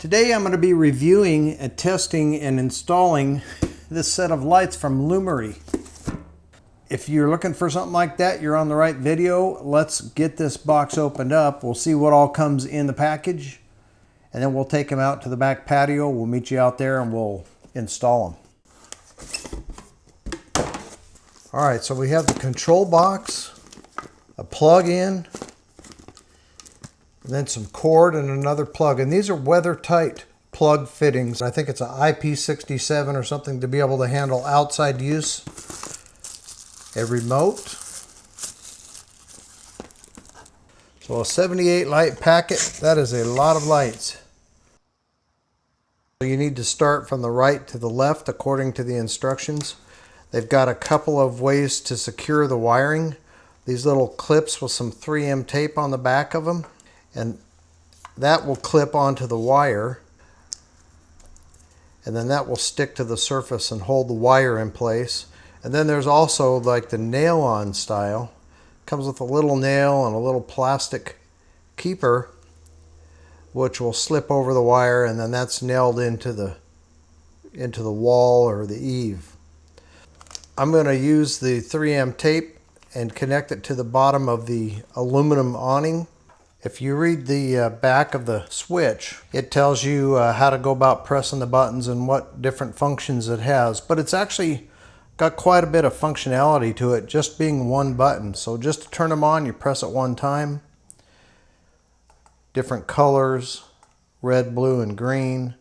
Today I'm going to be reviewing and testing and installing this set of lights from Lumary. If you're looking for something like that, you're on the right video. Let's get this box opened up. We'll see what all comes in the package, and then we'll take them out to the back patio. We'll meet you out there and we'll install them. All right, so we have the control box, a plug-in, and then some cord and another plug. And these are weather-tight plug fittings. I think it's an IP67 or something to be able to handle outside use. A remote. So a 78 light packet, that is a lot of lights. So you need to start from the right to the left according to the instructions. They've got a couple of ways to secure the wiring. These little clips with some 3M tape on the back of them, and that will clip onto the wire, and then that will stick to the surface and hold the wire in place. And then there's also like the nail-on style. Comes with a little nail and a little plastic keeper which will slip over the wire, and then that's nailed into the wall or the eave. I'm going to use the 3M tape and connect it to the bottom of the aluminum awning. If you read the back of the switch, it tells you how to go about pressing the buttons and what different functions it has. But it's actually got quite a bit of functionality to it, just being one button. So just to turn them on, you press it one time. Different colors, red, blue, and green.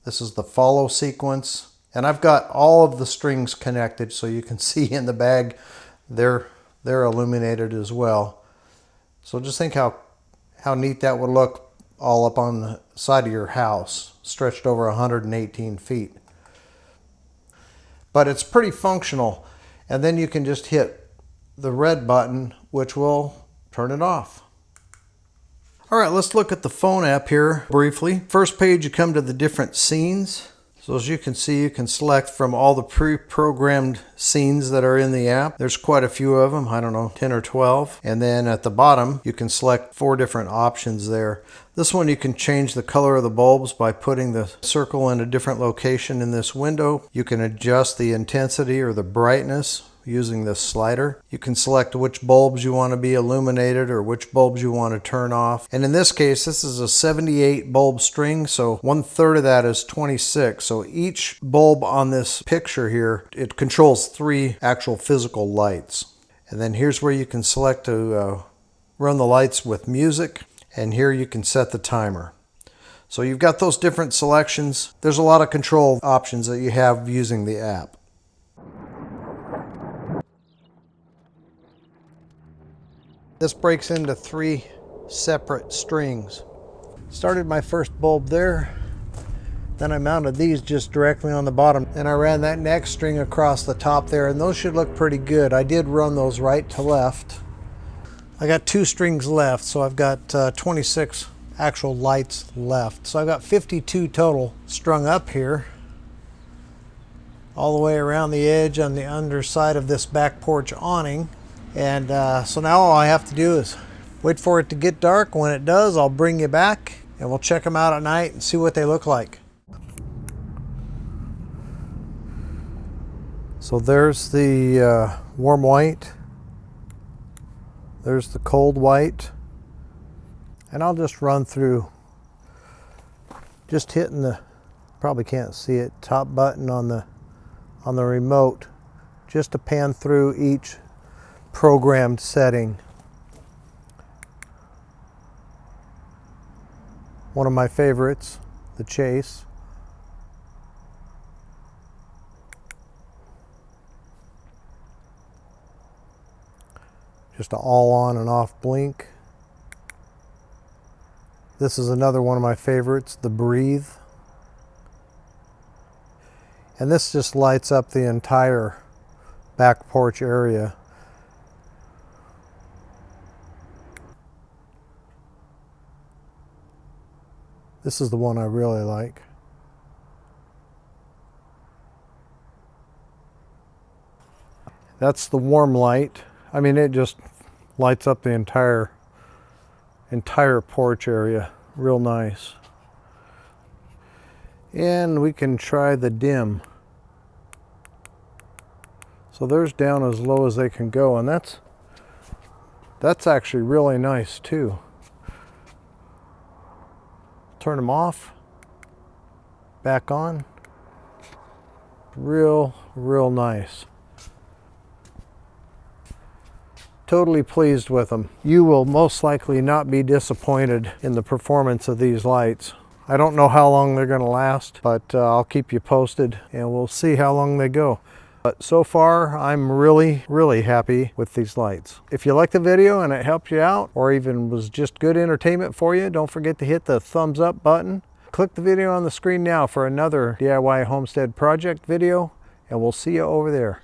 This is the follow sequence. And I've got all of the strings connected, so you can see in the bag they're illuminated as well. So just think how neat that would look all up on the side of your house, stretched over 118 feet. But it's pretty functional. And then you can just hit the red button, which will turn it off. All right, let's look at the phone app here briefly. First page, you come to the different scenes. So as you can see, you can select from all the pre-programmed scenes that are in the app. There's quite a few of them, I don't know, 10 or 12. And then at the bottom, you can select 4 different options there. This one, you can change the color of the bulbs by putting the circle in a different location in this window. You can adjust the intensity or the brightness using this slider. You can select which bulbs you want to be illuminated or which bulbs you want to turn off. And in this case, this is a 78 bulb string, so 1/3 of that is 26. So each bulb on this picture here, it controls 3 actual physical lights. And then here's where you can select to run the lights with music, and here you can set the timer. So you've got those different selections. There's a lot of control options that you have using the app. This breaks into 3 separate strings. Started my first bulb there, then I mounted these just directly on the bottom, and I ran that next string across the top there, and those should look pretty good. I did run those right to left. I got 2 strings left, so I've got 26 actual lights left. So I've got 52 total strung up here, all the way around the edge on the underside of this back porch awning. And so now all I have to do is wait for it to get dark. When it does, I'll bring you back and we'll check them out at night and see what they look like. So there's the warm white. There's the cold white. And I'll just run through, just hitting the, probably can't see it, top button on the remote, just to pan through each programmed setting. One of my favorites, the chase. Just an all on and off blink. This is another one of my favorites, the breathe. And this just lights up the entire back porch area. This is the one I really like. That's the warm light. I mean, it just lights up the entire porch area. Real nice. And we can try the dim. So there's down as low as they can go, and that's actually really nice too. Turn them off, back on. Real nice. Totally pleased with them. You will most likely not be disappointed in the performance of these lights. I don't know how long they're going to last, but I'll keep you posted and we'll see how long they go. But so far, I'm really happy with these lights. If you liked the video and it helped you out, or even was just good entertainment for you, don't forget to hit the thumbs up button. Click the video on the screen now for another DIY homestead project video, and we'll see you over there.